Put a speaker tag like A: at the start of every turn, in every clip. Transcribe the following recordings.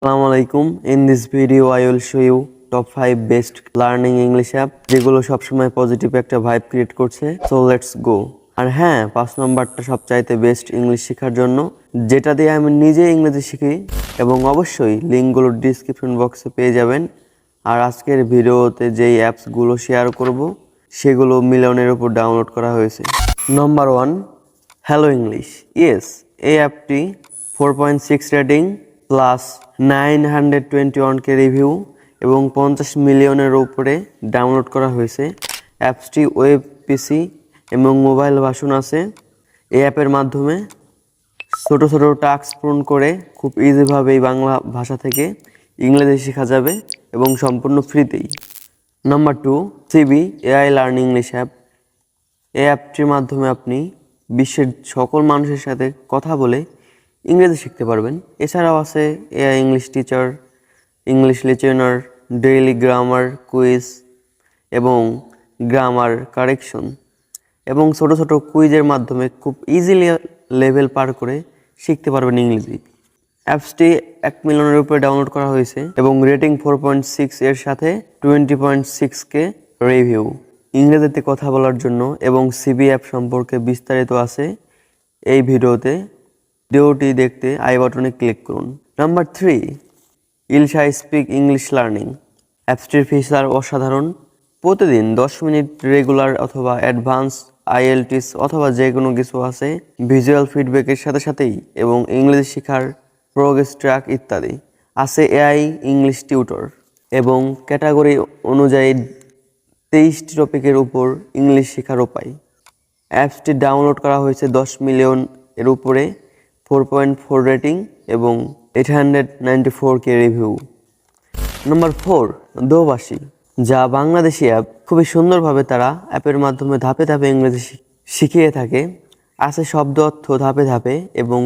A: আসসালামু আলাইকুম। In this video I will show you top 5 best learning English app যেগুলো সবসময় পজিটিভ একটা ভাইব ক্রিয়েট করছে। So let's go. আর হ্যাঁ, 5 নম্বরটা সবচাইতে বেস্ট ইংলিশ শেখার জন্য, যেটা দিয়ে আমি নিজে ইংরেজি শিখি, এবং অবশ্যই লিঙ্কগুলো ডিসক্রিপশন বক্সে পেয়ে যাবেন। আর আজকের ভিডিওতে যেই অ্যাপসগুলো শেয়ার করব সেগুলো মিলিয়নের উপর ডাউনলোড করা হয়েছে। Number 1, hello English. ইয়েস, এই অ্যাপটি 4.6 রেটিং প্লাস 921K রিভিউ এবং 50 মিলিয়নের উপরে ডাউনলোড করা হয়েছে। অ্যাপসটি ওয়েব, পিসি এবং মোবাইল ভার্সন আছে। এই অ্যাপের মাধ্যমে ছোট ছোট টাস্ক পূরণ করে খুব ইজিভাবেই বাংলা ভাষা থেকে ইংরেজি শেখা যাবে এবং সম্পূর্ণ ফ্রিতেই। Number 2, CB AI learning English app. এই অ্যাপটির মাধ্যমে আপনি বিশ্বের সকল মানুষের সাথে কথা বলে ইংরেজি শিখতে পারবেন। এছাড়াও আছে AI English teacher, English listener, daily grammar quiz এবং গ্রামার কারেকশন, এবং ছোট ছোট কুইজের মাধ্যমে খুব ইজিলি লেভেল পার করে শিখতে পারবেন ইংরেজি। অ্যাপসটি 1 মিলিয়নের উপরে ডাউনলোড করা হয়েছে এবং রেটিং 4.6 এর সাথে 20.6K রিভিউ। ইংরেজিতে কথা বলার জন্য এবং সিবি অ্যাপ সম্পর্কে বিস্তারিত আছে এই ভিডিওতে। ভিডিওটি দেখতে আই বাটনে ক্লিক করুন। Number 3, Elsa speak English learning. অ্যাপসটির ফিচার অসাধারণ। প্রতিদিন 10 মিনিট রেগুলার অথবা অ্যাডভান্স আইএলটিএস অথবা যে কোনো কিছু আছে, ভিজুয়াল ফিডব্যাকের সাথে সাথেই, এবং ইংরেজি শেখার প্রোগ্রেস ট্র্যাক ইত্যাদি আছে। এআই ইংলিশ টিউটর এবং ক্যাটাগরি অনুযায়ী 23টি টপিকের উপর ইংলিশ শেখার উপায়। অ্যাপসটি ডাউনলোড করা হয়েছে 10 মিলিয়ন এর উপরে, 4.4 রেটিং এবং 894K রিভিউ। নাম্বার 4, দোভাষী, যা বাংলাদেশি অ্যাপ। খুবই সুন্দরভাবে তারা অ্যাপের মাধ্যমে ধাপে ধাপে ইংরেজি শিখিয়ে থাকে। আছে শব্দ অর্থ ধাপে ধাপে এবং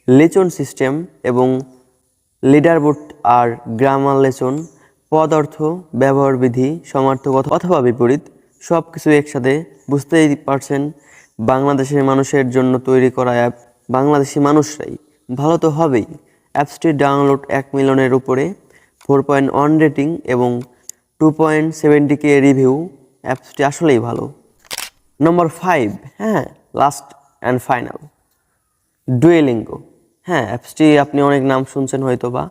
A: লেসন সিস্টেম এবং লিডারবোর্ড আর গ্রামার লেসন, পদ অর্থ, ব্যবহার বিধি, সমার্থক অথবা বিপরীত, সব কিছু একসাথে। বুঝতেই পারছেন, বাংলাদেশের মানুষের জন্য তৈরি করা অ্যাপ। বাংলাদেশি মানুষরাই ভালো তো হবেই। অ্যাপসটির ডাউনলোড 1 মিলিয়নের উপরে, 4.1 রেটিং এবং 2.70K রিভিউ। অ্যাপসটি আসলেই ভালো। নম্বর 5, হ্যাঁ, লাস্ট অ্যান্ড ফাইনাল, ডুয়েলিঙ্গো। হ্যাঁ, অ্যাপসটি আপনি অনেক নাম শুনছেন হয়তো বা।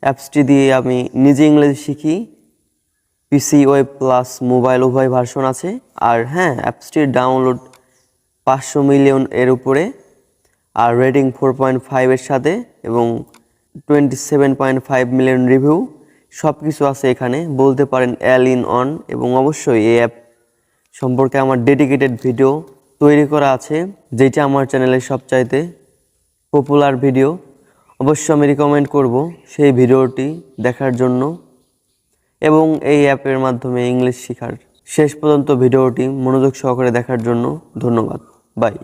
A: অ্যাপসটি দিয়ে আমি নিজে ইংরেজি শিখি। পিসি, ওয়েব প্লাস মোবাইল উভয় ভার্সন আছে। আর হ্যাঁ, অ্যাপসটির ডাউনলোড 500 মিলিয়ন এর উপরে, আর রেটিং 4.5 এর সাথে এবং 27.5 মিলিয়ন রিভিউ। সব কিছু আছে এখানে, বলতে পারেন অল ইন অন। এবং অবশ্যই এই অ্যাপ সম্পর্কে আমার ডেডিকেটেড ভিডিও তৈরি করা আছে, যেটা আমার চ্যানেলের সবচাইতে পপুলার ভিডিও। অবশ্যই আমি রিকমেন্ড করব সেই ভিডিওটি দেখার জন্য এবং এই অ্যাপের মাধ্যমে ইংলিশ শেখার। শেষ পর্যন্ত ভিডিওটি মনোযোগ সহকারে দেখার জন্য ধন্যবাদ। বাই।